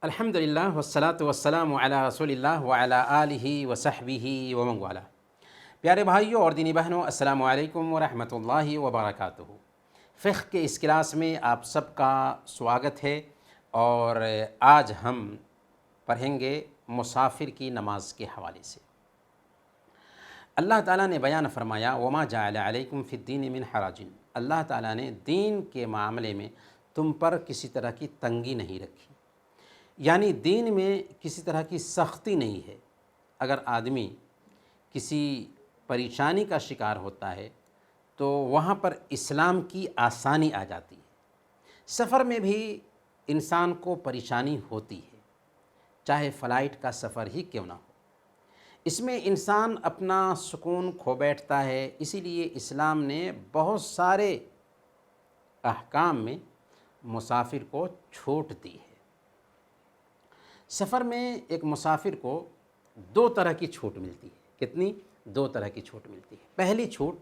الحمدللہ والصلاة والسلام علی رسول اللہ وعلی آلہ وصحبہ ومن والہ۔ پیارے بھائیوں اور دینی بہنوں، السلام علیکم ورحمۃ اللہ وبرکاتہ۔ فقہ کے اس کلاس میں آپ سب کا سواگت ہے، اور آج ہم پڑھیں گے مسافر کی نماز کے حوالے سے۔ اللہ تعالیٰ نے بیان فرمایا وما جعل علیکم فی الدین من حرج۔ اللہ تعالیٰ نے دین کے معاملے میں تم پر کسی طرح کی تنگی نہیں رکھی، یعنی دین میں کسی طرح کی سختی نہیں ہے۔ اگر آدمی کسی پریشانی کا شکار ہوتا ہے تو وہاں پر اسلام کی آسانی آ جاتی ہے۔ سفر میں بھی انسان کو پریشانی ہوتی ہے، چاہے فلائٹ کا سفر ہی کیوں نہ ہو۔ اس میں انسان اپنا سکون کھو بیٹھتا ہے، اسی لیے اسلام نے بہت سارے احکام میں مسافر کو چھوٹ دی ہے۔ سفر میں ایک مسافر کو دو طرح کی چھوٹ ملتی ہے۔ کتنی؟ دو طرح کی چھوٹ ملتی ہے۔ پہلی چھوٹ،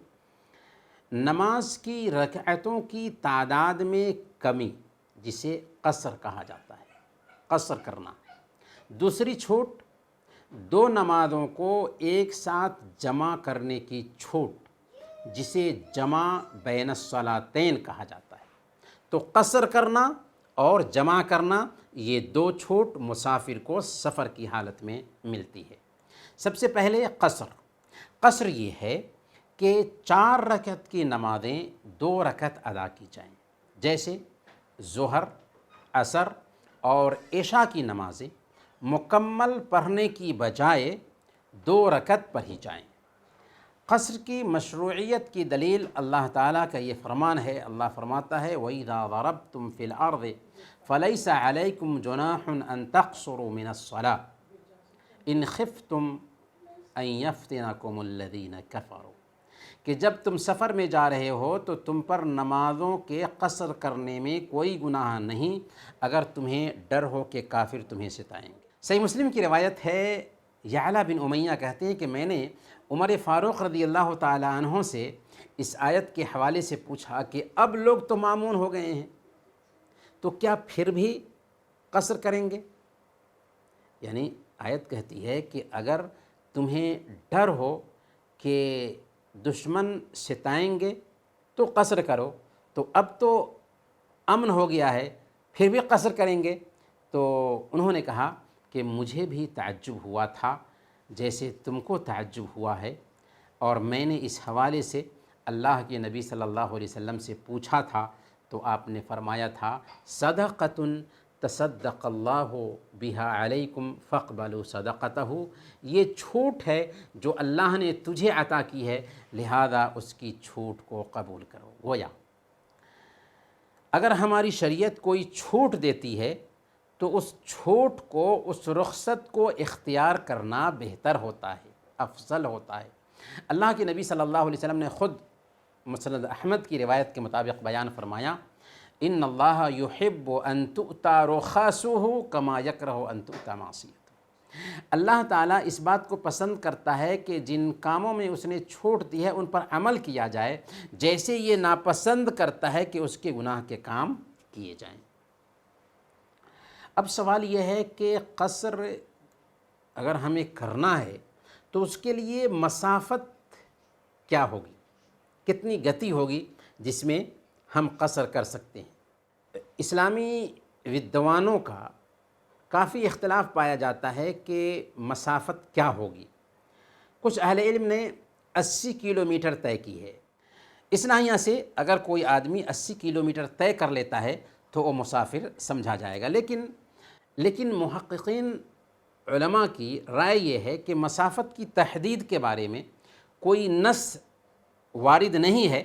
نماز کی رکعتوں کی تعداد میں کمی، جسے قصر کہا جاتا ہے، قصر کرنا۔ دوسری چھوٹ، دو نمازوں کو ایک ساتھ جمع کرنے کی چھوٹ، جسے جمع بین الصلاتین کہا جاتا ہے۔ تو قصر کرنا اور جمع کرنا، یہ دو چھوٹ مسافر کو سفر کی حالت میں ملتی ہے۔ سب سے پہلے قصر۔ قصر یہ ہے کہ 4 رکعت کی نمازیں 2 رکعت ادا کی جائیں، جیسے ظہر، عصر اور عشاء کی نمازیں مکمل پڑھنے کی بجائے 2 رکعت پڑھی جائیں۔ قصر کی مشروعیت کی دلیل اللہ تعالیٰ کا یہ فرمان ہے۔ اللہ فرماتا ہے وَإِذَا ضَرَبْتُمْ فِي الْأَرْضِ فَلَيْسَ عَلَيْكُمْ جُنَاحٌ أَن تَقْصُرُوا مِنَ الصَّلَاةِ إِنْ خِفْتُمْ أَن يَفْتِنَكُمُ الَّذِينَ كَفَرُوا، کہ جب تم سفر میں جا رہے ہو تو تم پر نمازوں کے قصر کرنے میں کوئی گناہ نہیں، اگر تمہیں ڈر ہو کہ کافر تمہیں ستائیں گے۔ صحیح مسلم کی روایت ہے، یعلا بن امیہ کہتے ہیں کہ میں نے عمر فاروق رضی اللہ تعالی عنہ سے اس آیت کے حوالے سے پوچھا کہ اب لوگ تو مامون ہو گئے ہیں، تو کیا پھر بھی قصر کریں گے؟ یعنی آیت کہتی ہے کہ اگر تمہیں ڈر ہو کہ دشمن ستائیں گے تو قصر کرو، تو اب تو امن ہو گیا ہے، پھر بھی قصر کریں گے؟ تو انہوں نے کہا کہ مجھے بھی تعجب ہوا تھا جیسے تم کو تعجب ہوا ہے، اور میں نے اس حوالے سے اللہ کے نبی صلی اللہ علیہ وسلم سے پوچھا تھا، تو آپ نے فرمایا تھا صدقۃ تصدق اللہ بہا علیکم فاقبلوا صدقتہ، یہ چھوٹ ہے جو اللہ نے تجھے عطا کی ہے، لہذا اس کی چھوٹ کو قبول کرو۔ گویا اگر ہماری شریعت کوئی چھوٹ دیتی ہے تو اس چھوٹ کو، اس رخصت کو اختیار کرنا بہتر ہوتا ہے، افضل ہوتا ہے۔ اللہ کے نبی صلی اللہ علیہ وسلم نے خود مسند احمد کی روایت کے مطابق بیان فرمایا ان اللہ یحب ان تؤتی رخصہ کما یکرہ ان تؤتی معصیتہ۔ اللہ تعالیٰ اس بات کو پسند کرتا ہے کہ جن کاموں میں اس نے چھوٹ دی ہے ان پر عمل کیا جائے، جیسے یہ ناپسند کرتا ہے کہ اس کے گناہ کے کام کیے جائیں۔ اب سوال یہ ہے کہ قصر اگر ہمیں کرنا ہے تو اس کے لیے مسافت کیا ہوگی، کتنی گتی ہوگی جس میں ہم قصر کر سکتے ہیں؟ اسلامی ودوانوں کا کافی اختلاف پایا جاتا ہے کہ مسافت کیا ہوگی۔ کچھ اہل علم نے 80 کلومیٹر طے کی ہے۔ اس ناحیہ سے اگر کوئی آدمی 80 کلومیٹر طے کر لیتا ہے تو وہ مسافر سمجھا جائے گا، لیکن محققین علماء کی رائے یہ ہے کہ مسافت کی تحدید کے بارے میں کوئی نص وارد نہیں ہے،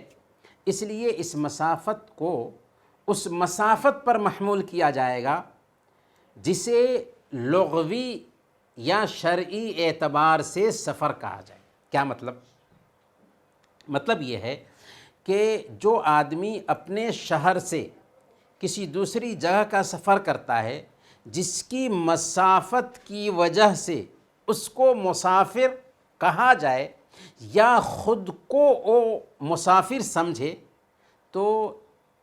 اس لیے اس مسافت کو اس مسافت پر محمول کیا جائے گا جسے لغوی یا شرعی اعتبار سے سفر کہا جائے۔ کیا مطلب؟ مطلب یہ ہے کہ جو آدمی اپنے شہر سے کسی دوسری جگہ کا سفر کرتا ہے، جس کی مسافت کی وجہ سے اس کو مسافر کہا جائے یا خود کو وہ مسافر سمجھے، تو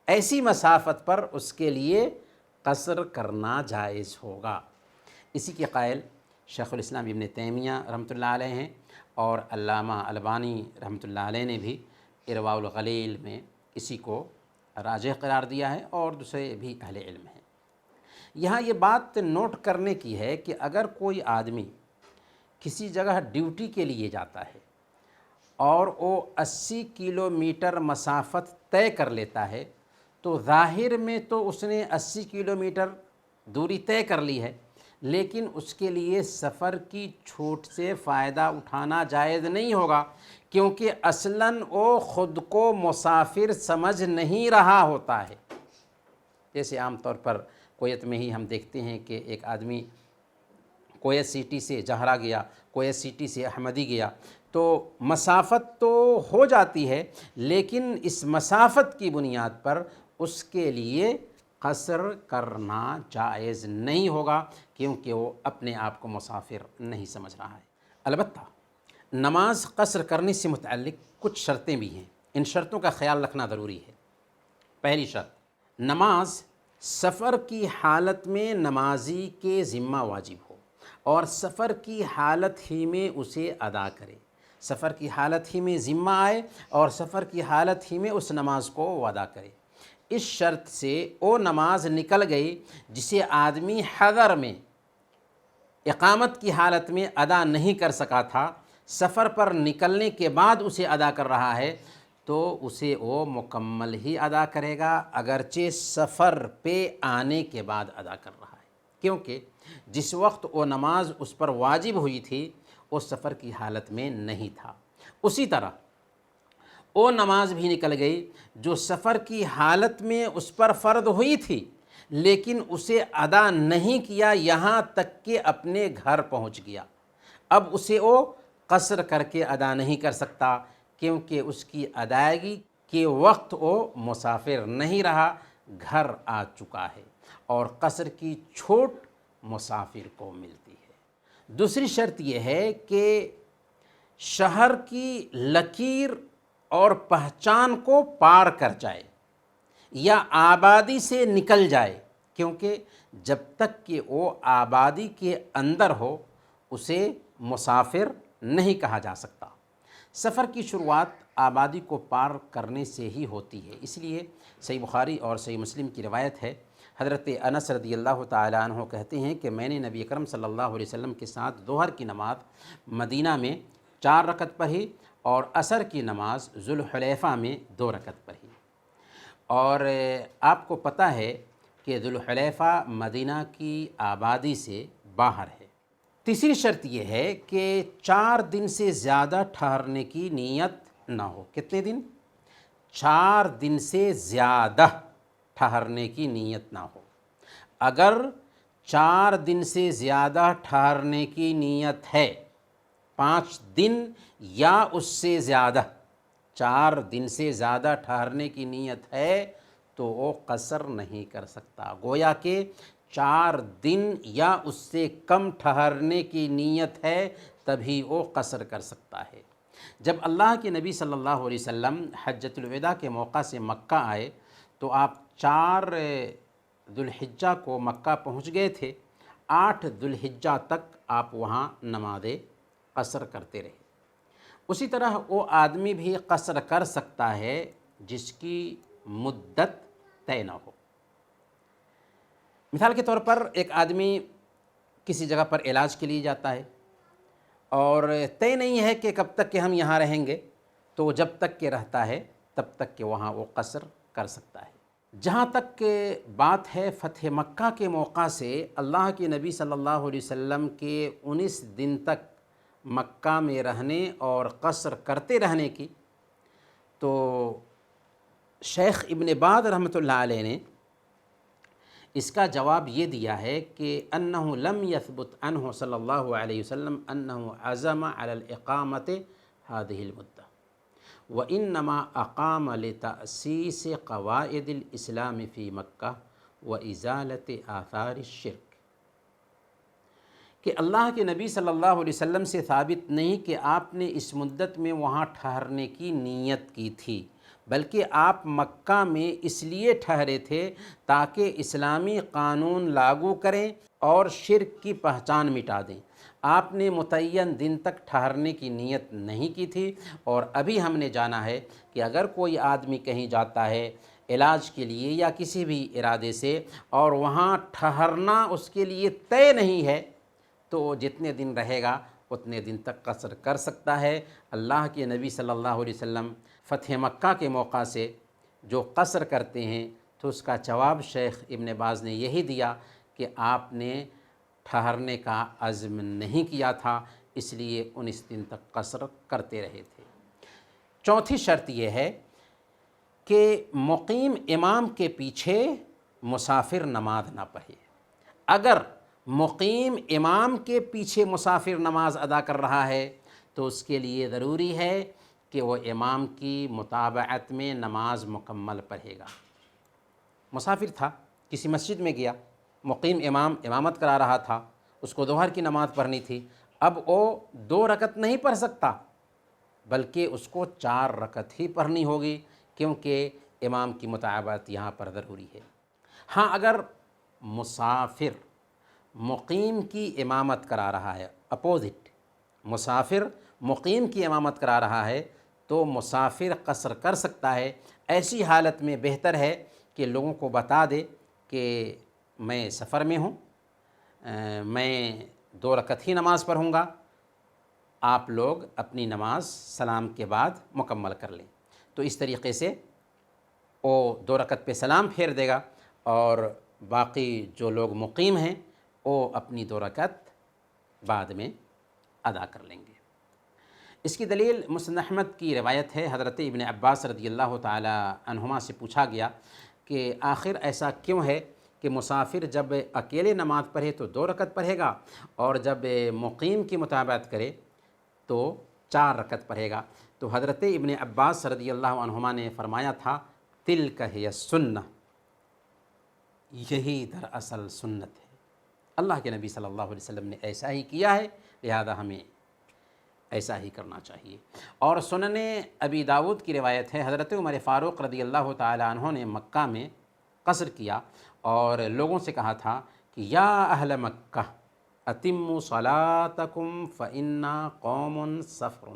ایسی مسافت پر اس کے لیے قصر کرنا جائز ہوگا۔ اسی کے قائل شیخ الاسلام ابن تیمیہ رحمۃ اللہ علیہ ہیں، اور علامہ البانی رحمۃ اللہ علیہ نے بھی ارواء الغلیل میں اسی کو راجح قرار دیا ہے، اور دوسرے بھی اہل علم ہیں۔ یہاں یہ بات نوٹ کرنے کی ہے کہ اگر کوئی آدمی کسی جگہ ڈیوٹی کے لیے جاتا ہے اور وہ 80 کلومیٹر مسافت طے کر لیتا ہے، تو ظاہر میں تو اس نے 80 کلومیٹر دوری طے کر لی ہے، لیکن اس کے لیے سفر کی چھوٹ سے فائدہ اٹھانا جائز نہیں ہوگا، کیونکہ اصلاً وہ خود کو مسافر سمجھ نہیں رہا ہوتا ہے۔ جیسے عام طور پر کویت میں ہی ہم دیکھتے ہیں کہ ایک آدمی کویت سٹی سے جہرہ گیا، کویت سٹی سے احمدی گیا، تو مسافت تو ہو جاتی ہے، لیکن اس مسافت کی بنیاد پر اس کے لیے قصر کرنا جائز نہیں ہوگا، کیونکہ وہ اپنے آپ کو مسافر نہیں سمجھ رہا ہے۔ البتہ نماز قصر کرنے سے متعلق کچھ شرطیں بھی ہیں، ان شرطوں کا خیال رکھنا ضروری ہے۔ پہلی شرط، نماز سفر کی حالت میں نمازی کے ذمہ واجب ہو اور سفر کی حالت ہی میں اسے ادا کرے۔ سفر کی حالت ہی میں ذمہ آئے اور سفر کی حالت ہی میں اس نماز کو وہ ادا کرے۔ اس شرط سے وہ نماز نکل گئی جسے آدمی حضر میں اقامت کی حالت میں ادا نہیں کر سکا تھا، سفر پر نکلنے کے بعد اسے ادا کر رہا ہے، تو اسے وہ مکمل ہی ادا کرے گا، اگرچہ سفر پہ آنے کے بعد ادا کر رہا ہے، کیونکہ جس وقت وہ نماز اس پر واجب ہوئی تھی وہ سفر کی حالت میں نہیں تھا۔ اسی طرح وہ نماز بھی نکل گئی جو سفر کی حالت میں اس پر فرض ہوئی تھی، لیکن اسے ادا نہیں کیا یہاں تک کہ اپنے گھر پہنچ گیا۔ اب اسے وہ قصر کر کے ادا نہیں کر سکتا، کیونکہ اس کی ادائیگی کے وقت وہ مسافر نہیں رہا، گھر آ چکا ہے، اور قصر کی چھوٹ مسافر کو ملتی ہے۔ دوسری شرط یہ ہے کہ شہر کی لکیر اور پہچان کو پار کر جائے یا آبادی سے نکل جائے، کیونکہ جب تک کہ وہ آبادی کے اندر ہو اسے مسافر نہیں کہا جا سکتا۔ سفر کی شروعات آبادی کو پار کرنے سے ہی ہوتی ہے، اس لیے صحیح بخاری اور صحیح مسلم کی روایت ہے، حضرت انس رضی اللہ تعالیٰ عنہ کہتے ہیں کہ میں نے نبی اکرم صلی اللہ علیہ وسلم کے ساتھ ظہر کی نماز مدینہ میں 4 رکعت پڑھی اور عصر کی نماز ذوالحلیفہ میں 2 رکعت پڑھی۔ اور آپ کو پتہ ہے کہ ذوالحلیفہ مدینہ کی آبادی سے باہر ہے۔ تیسری شرط یہ ہے کہ 4 دن سے زیادہ ٹھہرنے کی نیت نہ ہو۔ کتنے دن؟ 4 دن سے زیادہ ٹھہرنے کی نیت نہ ہو۔ اگر 4 دن سے زیادہ ٹھہرنے کی نیت ہے، 5 دن یا اس سے زیادہ، 4 دن سے زیادہ ٹھہرنے کی نیت ہے تو وہ قصر نہیں کر سکتا۔ گویا کہ 4 دن یا اس سے کم ٹھہرنے کی نیت ہے تبھی وہ قصر کر سکتا ہے۔ جب اللہ کے نبی صلی اللہ علیہ وسلم حجۃ الوداع کے موقع سے مکہ آئے تو آپ 4 ذوالحجہ کو مکہ پہنچ گئے تھے، 8 ذوالحجہ تک آپ وہاں نماز قصر کرتے رہے۔ اسی طرح وہ آدمی بھی قصر کر سکتا ہے جس کی مدت طے نہ ہو۔ مثال کے طور پر ایک آدمی کسی جگہ پر علاج کے لیے جاتا ہے اور طے نہیں ہے کہ کب تک کہ ہم یہاں رہیں گے، تو جب تک کہ رہتا ہے تب تک کہ وہاں وہ قصر کر سکتا ہے۔ جہاں تک کہ بات ہے فتح مکہ کے موقع سے اللہ کے نبی صلی اللہ علیہ وسلم کے 19 دن تک مکہ میں رہنے اور قصر کرتے رہنے کی، تو شیخ ابن باز رحمۃ اللہ علیہ نے اس کا جواب یہ دیا ہے کہ انہ لم یثبت عنہ صلی اللہ علیہ وسلم انہ عزم علی الاقامت هذه المدہ وانما اقام لتأسیس قواعد الاسلام فی مکہ وازالۃ آثار الشرک، کہ اللہ کے نبی صلی اللہ علیہ وسلم سے ثابت نہیں کہ آپ نے اس مدت میں وہاں ٹھہرنے کی نیت کی تھی، بلکہ آپ مکہ میں اس لیے ٹھہرے تھے تاکہ اسلامی قانون لاگو کریں اور شرک کی پہچان مٹا دیں۔ آپ نے متعین دن تک ٹھہرنے کی نیت نہیں کی تھی، اور ابھی ہم نے جانا ہے کہ اگر کوئی آدمی کہیں جاتا ہے علاج کے لیے یا کسی بھی ارادے سے، اور وہاں ٹھہرنا اس کے لیے طے نہیں ہے، تو وہ جتنے دن رہے گا اتنے دن تک قصر کر سکتا ہے۔ اللہ کے نبی صلی اللہ علیہ وسلم فتح مکہ کے موقع سے جو قصر کرتے ہیں تو اس کا جواب شیخ ابن باز نے یہی دیا کہ آپ نے ٹھہرنے کا عزم نہیں کیا تھا، اس لیے 19 دن تک قصر کرتے رہے تھے۔ چوتھی شرط یہ ہے کہ مقیم امام کے پیچھے مسافر نماز نہ پڑھے۔ اگر مقیم امام کے پیچھے مسافر نماز ادا کر رہا ہے تو اس کے لیے ضروری ہے کہ وہ امام کی متابعت میں نماز مکمل پڑھے گا۔ مسافر تھا، کسی مسجد میں گیا، مقیم امام امامت کرا رہا تھا، اس کو ظہر کی نماز پڑھنی تھی، اب وہ 2 رکعت نہیں پڑھ سکتا بلکہ اس کو 4 رکعت ہی پڑھنی ہوگی، کیونکہ امام کی متابعت یہاں پر ضروری ہے۔ ہاں، اگر مسافر مقیم کی امامت کرا رہا ہے، اپوزٹ، مسافر مقیم کی امامت کرا رہا ہے تو مسافر قصر کر سکتا ہے۔ ایسی حالت میں بہتر ہے کہ لوگوں کو بتا دے کہ میں سفر میں ہوں، میں 2 رکعت ہی نماز پڑھوں گا، آپ لوگ اپنی نماز سلام کے بعد مکمل کر لیں۔ تو اس طریقے سے وہ 2 رکعت پہ سلام پھیر دے گا، اور باقی جو لوگ مقیم ہیں وہ اپنی 2 رکعت بعد میں ادا کر لیں گے۔ اس کی دلیل مسند احمد کی روایت ہے، حضرت ابن عباس رضی اللہ تعالی عنہما سے پوچھا گیا کہ آخر ایسا کیوں ہے کہ مسافر جب اکیلے نماز پڑھے تو 2 رکعت پڑھے گا، اور جب مقیم کی متابعت کرے تو 4 رکعت پڑھے گا؟ تو حضرت ابن عباس رضی اللہ عنہما نے فرمایا تھا، تلک ہی السنہ، یہی دراصل سنت ہے، اللہ کے نبی صلی اللہ علیہ وسلم نے ایسا ہی کیا ہے، لہذا ہمیں ایسا ہی کرنا چاہیے۔ اور سنن ابی داود کی روایت ہے، حضرت عمر فاروق رضی اللہ تعالی عنہ نے مکہ میں قصر کیا اور لوگوں سے کہا تھا کہ یا اہل مکہ اتموا صلاتکم فانا قوم سفر،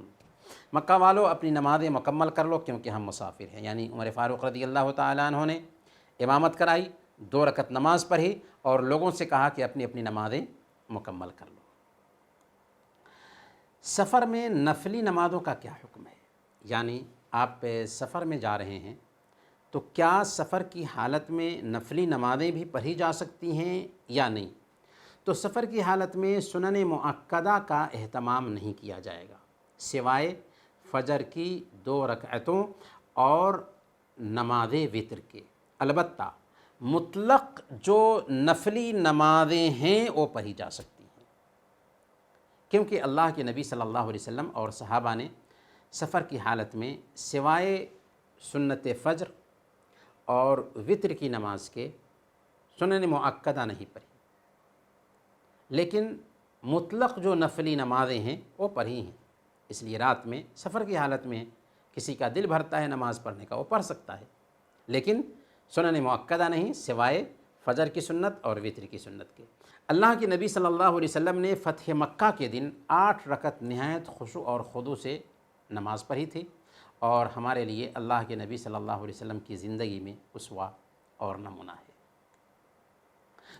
مکہ والو اپنی نمازیں مکمل کر لو کیونکہ ہم مسافر ہیں۔ یعنی عمر فاروق رضی اللہ تعالی عنہ نے امامت کرائی، 2 رکعت نماز پڑھی اور لوگوں سے کہا کہ اپنی اپنی نمازیں مکمل کر لو۔ سفر میں نفلی نمازوں کا کیا حکم ہے؟ یعنی آپ سفر میں جا رہے ہیں تو کیا سفر کی حالت میں نفلی نمازیں بھی پڑھی جا سکتی ہیں یا نہیں؟ تو سفر کی حالت میں سنن مؤکدہ کا اہتمام نہیں کیا جائے گا، سوائے فجر کی 2 رکعتوں اور نماز وتر کے۔ البتہ مطلق جو نفلی نمازیں ہیں وہ پڑھی جا سکتی ہیں، کیونکہ اللہ کے نبی صلی اللہ علیہ وسلم اور صحابہ نے سفر کی حالت میں سوائے سنت فجر اور وتر کی نماز کے سنن مؤکدہ نہیں پڑھی، لیکن مطلق جو نفلی نمازیں ہیں وہ پڑھی ہیں۔ اس لیے رات میں سفر کی حالت میں کسی کا دل بھرتا ہے نماز پڑھنے کا، وہ پڑھ سکتا ہے، لیکن سنن مؤکدہ نہیں، سوائے فجر کی سنت اور وتر کی سنت کے۔ اللہ کے نبی صلی اللہ علیہ وسلم نے فتح مکہ کے دن 8 رکعت نہایت خشوع اور خضوع سے نماز پڑھی تھی، اور ہمارے لیے اللہ کے نبی صلی اللہ علیہ وسلم کی زندگی میں اسوہ اور نمونہ ہے۔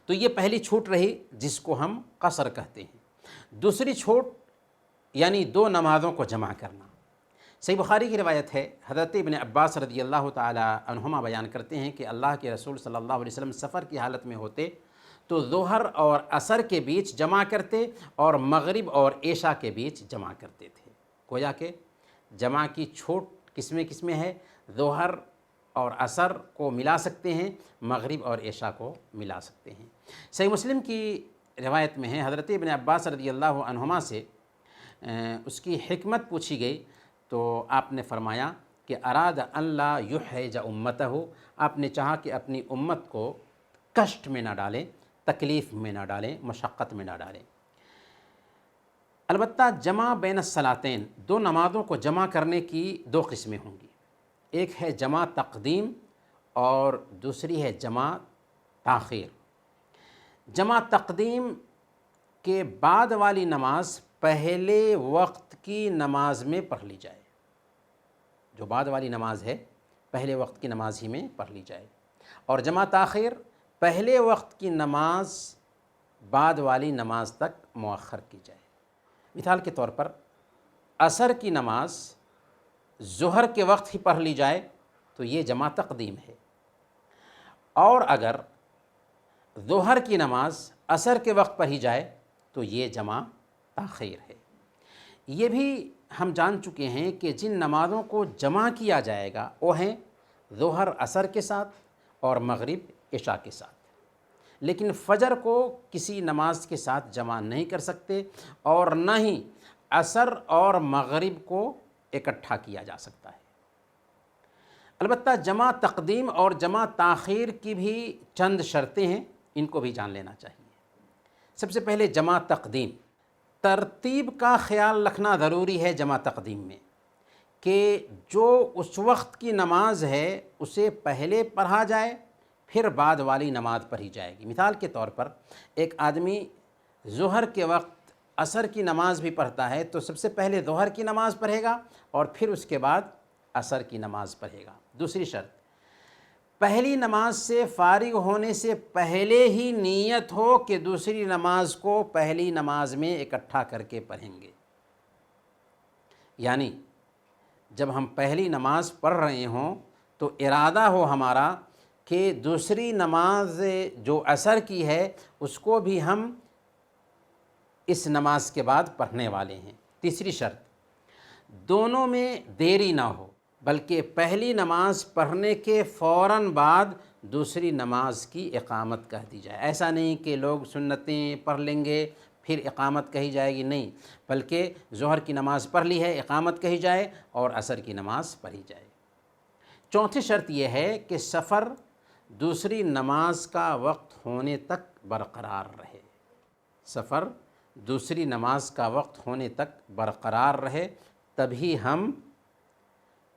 تو یہ پہلی چھوٹ رہی جس کو ہم قصر کہتے ہیں۔ دوسری چھوٹ یعنی 2 نمازوں کو جمع کرنا۔ صحیح بخاری کی روایت ہے، حضرت ابن عباس رضی اللہ تعالی عنہما بیان کرتے ہیں کہ اللہ کے رسول صلی اللہ علیہ وسلم سفر کی حالت میں ہوتے تو ظہر اور عصر کے بیچ جمع کرتے اور مغرب اور عشاء کے بیچ جمع کرتے تھے۔ گویا کہ جمع کی چھوٹ کس میں ہے؟ ظہر اور عصر کو ملا سکتے ہیں، مغرب اور عشاء کو ملا سکتے ہیں۔ صحیح مسلم کی روایت میں ہے، حضرت ابن عباس رضی اللہ عنہما سے اس کی حکمت پوچھی گئی تو آپ نے فرمایا کہ اراد ان لا یحرج امتہ، آپ نے چاہا کہ اپنی امت کو کشٹ میں نہ ڈالیں، تکلیف میں نہ ڈالیں، مشقت میں نہ ڈالیں۔ البتہ جمع بین الصلاتین، 2 نمازوں کو جمع کرنے کی 2 قسمیں ہوں گی۔ ایک ہے جمع تقدیم اور دوسری ہے جمع تاخیر۔ جمع تقدیم کے بعد والی نماز پہلے وقت کی نماز میں پڑھ لی جائے، جو بعد والی نماز ہے پہلے وقت کی نماز ہی میں پڑھ لی جائے، اور جمع تاخیر پہلے وقت کی نماز بعد والی نماز تک مؤخر کی جائے۔ مثال کے طور پر عصر کی نماز ظہر کے وقت ہی پڑھ لی جائے تو یہ جمع تقدیم ہے، اور اگر ظہر کی نماز عصر کے وقت پڑھی جائے تو یہ جمع تاخیر ہے۔ یہ بھی ہم جان چکے ہیں کہ جن نمازوں کو جمع کیا جائے گا وہ ہیں ظہر عصر کے ساتھ اور مغرب عشاء کے ساتھ، لیکن فجر کو کسی نماز کے ساتھ جمع نہیں کر سکتے، اور نہ ہی عصر اور مغرب کو اکٹھا کیا جا سکتا ہے۔ البتہ جمع تقدیم اور جمع تاخیر کی بھی چند شرطیں ہیں، ان کو بھی جان لینا چاہیے۔ سب سے پہلے جمع تقدیم، ترتیب کا خیال رکھنا ضروری ہے جمع تقدیم میں، کہ جو اس وقت کی نماز ہے اسے پہلے پڑھا جائے پھر بعد والی نماز پڑھی جائے گی۔ مثال کے طور پر ایک آدمی ظہر کے وقت عصر کی نماز بھی پڑھتا ہے تو سب سے پہلے ظہر کی نماز پڑھے گا اور پھر اس کے بعد عصر کی نماز پڑھے گا۔ دوسری شرط، پہلی نماز سے فارغ ہونے سے پہلے ہی نیت ہو کہ دوسری نماز کو پہلی نماز میں اکٹھا کر کے پڑھیں گے، یعنی جب ہم پہلی نماز پڑھ رہے ہوں تو ارادہ ہو ہمارا کہ دوسری نماز جو عصر کی ہے اس کو بھی ہم اس نماز کے بعد پڑھنے والے ہیں۔ تیسری شرط، دونوں میں دیری نہ ہو بلکہ پہلی نماز پڑھنے کے فوراً بعد دوسری نماز کی اقامت کہہ دی جائے۔ ایسا نہیں کہ لوگ سنتیں پڑھ لیں گے پھر اقامت کہی جائے گی، نہیں، بلکہ ظہر کی نماز پڑھ لی ہے اقامت کہی جائے اور عصر کی نماز پڑھی جائے۔ چوتھی شرط یہ ہے کہ سفر دوسری نماز کا وقت ہونے تک برقرار رہے، سفر دوسری نماز کا وقت ہونے تک برقرار رہے، تبھی ہم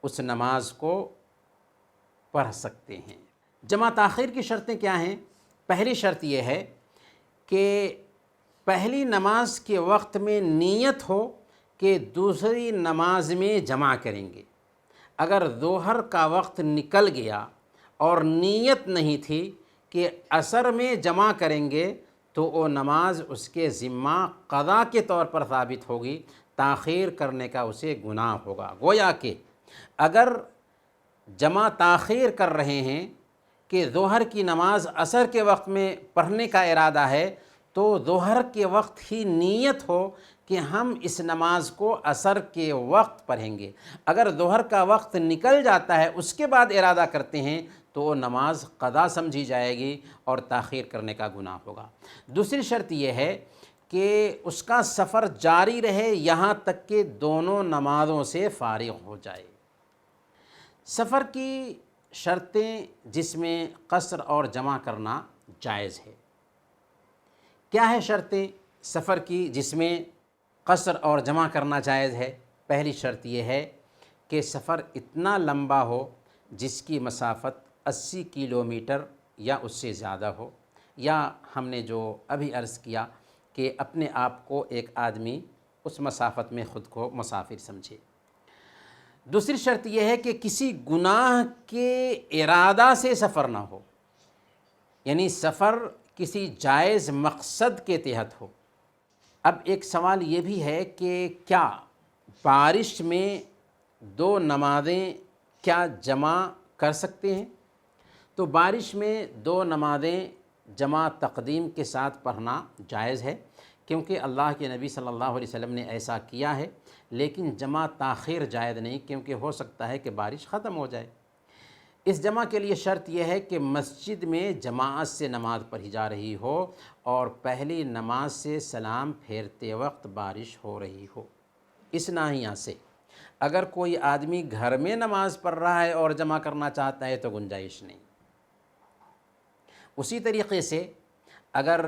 اس نماز کو پڑھ سکتے ہیں۔ جمع تاخیر کی شرطیں کیا ہیں؟ پہلی شرط یہ ہے کہ پہلی نماز کے وقت میں نیت ہو کہ دوسری نماز میں جمع کریں گے۔ اگر ظہر کا وقت نکل گیا اور نیت نہیں تھی کہ عصر میں جمع کریں گے تو وہ نماز اس کے ذمہ قضا کے طور پر ثابت ہوگی، تاخیر کرنے کا اسے گناہ ہوگا۔ گویا کہ اگر جمع تاخیر کر رہے ہیں کہ ظہر کی نماز عصر کے وقت میں پڑھنے کا ارادہ ہے تو ظہر کے وقت ہی نیت ہو کہ ہم اس نماز کو عصر کے وقت پڑھیں گے۔ اگر ظہر کا وقت نکل جاتا ہے اس کے بعد ارادہ کرتے ہیں تو وہ نماز قضا سمجھی جائے گی اور تاخیر کرنے کا گناہ ہوگا۔ دوسری شرط یہ ہے کہ اس کا سفر جاری رہے یہاں تک کہ دونوں نمازوں سے فارغ ہو جائے۔ سفر کی شرطیں جس میں قصر اور جمع کرنا جائز ہے۔ کیا ہے شرطیں سفر کی جس میں قصر اور جمع کرنا جائز ہے؟ پہلی شرط یہ ہے کہ سفر اتنا لمبا ہو جس کی مسافت 80 کلومیٹر یا اس سے زیادہ ہو، یا ہم نے جو ابھی عرض کیا کہ اپنے آپ کو ایک آدمی اس مسافت میں خود کو مسافر سمجھے۔ دوسری شرط یہ ہے کہ کسی گناہ کے ارادہ سے سفر نہ ہو، یعنی سفر کسی جائز مقصد کے تحت ہو۔ اب ایک سوال یہ بھی ہے کہ کیا بارش میں دو نمازیں کیا جمع کر سکتے ہیں؟ تو بارش میں دو نمازیں جمع تقدیم کے ساتھ پڑھنا جائز ہے، کیونکہ اللہ کے نبی صلی اللہ علیہ وسلم نے ایسا کیا ہے، لیکن جمع تاخیر جائز نہیں، کیونکہ ہو سکتا ہے کہ بارش ختم ہو جائے۔ اس جمع کے لیے شرط یہ ہے کہ مسجد میں جماعت سے نماز پڑھی جا رہی ہو اور پہلی نماز سے سلام پھیرتے وقت بارش ہو رہی ہو۔ اس ناحیہ سے اگر کوئی آدمی گھر میں نماز پڑھ رہا ہے اور جمع کرنا چاہتا ہے تو گنجائش نہیں۔ اسی طریقے سے اگر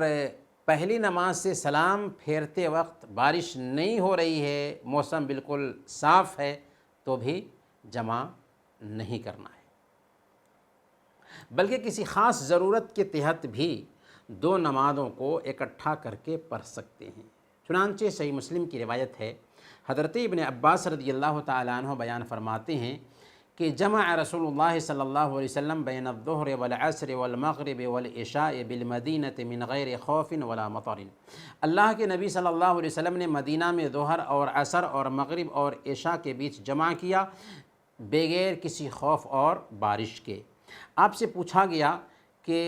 پہلی نماز سے سلام پھیرتے وقت بارش نہیں ہو رہی ہے، موسم بالکل صاف ہے، تو بھی جمع نہیں کرنا ہے، بلکہ کسی خاص ضرورت کے تحت بھی 2 نمازوں کو اکٹھا کر کے پڑھ سکتے ہیں۔ چنانچہ صحیح مسلم کی روایت ہے، حضرت ابن عباس رضی اللہ تعالیٰ عنہ بیان فرماتے ہیں کہ جمع رسول اللہ صلی اللہ علیہ وسلم بین الظہر والعصر والمغرب والعشاء بالمدینۃ من غیر خوف ولا مطر۔ اللہ کے نبی صلی اللہ علیہ وسلم نے مدینہ میں ظہر اور عصر اور مغرب اور عشاء کے بیچ جمع کیا بغیر کسی خوف اور بارش کے۔ آپ سے پوچھا گیا کہ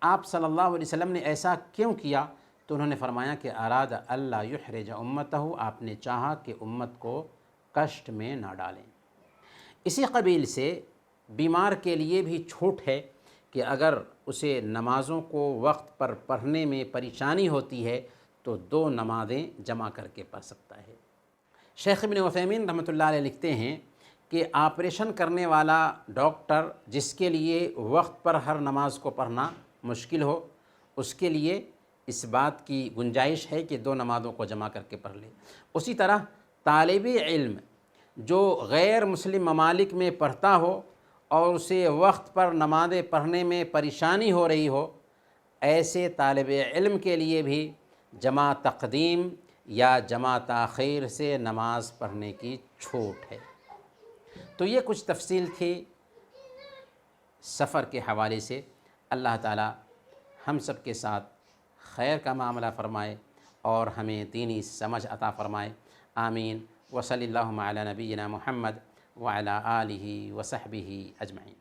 آپ صلی اللہ علیہ وسلم نے ایسا کیوں کیا؟ تو انہوں نے فرمایا کہ اراد اللہ یحرج امتہ، آپ نے چاہا کہ امت کو کشٹ میں نہ ڈالیں۔ اسی قبیل سے بیمار کے لیے بھی چھوٹ ہے کہ اگر اسے نمازوں کو وقت پر پڑھنے میں پریشانی ہوتی ہے تو 2 نمازیں جمع کر کے پڑھ سکتا ہے۔ شیخ ابن عثیمین رحمۃ اللہ علیہ لکھتے ہیں کہ آپریشن کرنے والا ڈاکٹر جس کے لیے وقت پر ہر نماز کو پڑھنا مشکل ہو، اس کے لیے اس بات کی گنجائش ہے کہ 2 نمازوں کو جمع کر کے پڑھ لے۔ اسی طرح طالب علم جو غیر مسلم ممالک میں پڑھتا ہو اور اسے وقت پر نمازیں پڑھنے میں پریشانی ہو رہی ہو، ایسے طالب علم کے لیے بھی جمع تقدیم یا جمع تاخیر سے نماز پڑھنے کی چھوٹ ہے۔ تو یہ کچھ تفصیل تھی سفر کے حوالے سے۔ اللہ تعالی ہم سب کے ساتھ خیر کا معاملہ فرمائے اور ہمیں دینی سمجھ عطا فرمائے، آمین۔ وصلی اللہ علی نبینا محمد وعلی آلہ وصحبہ اجمعین۔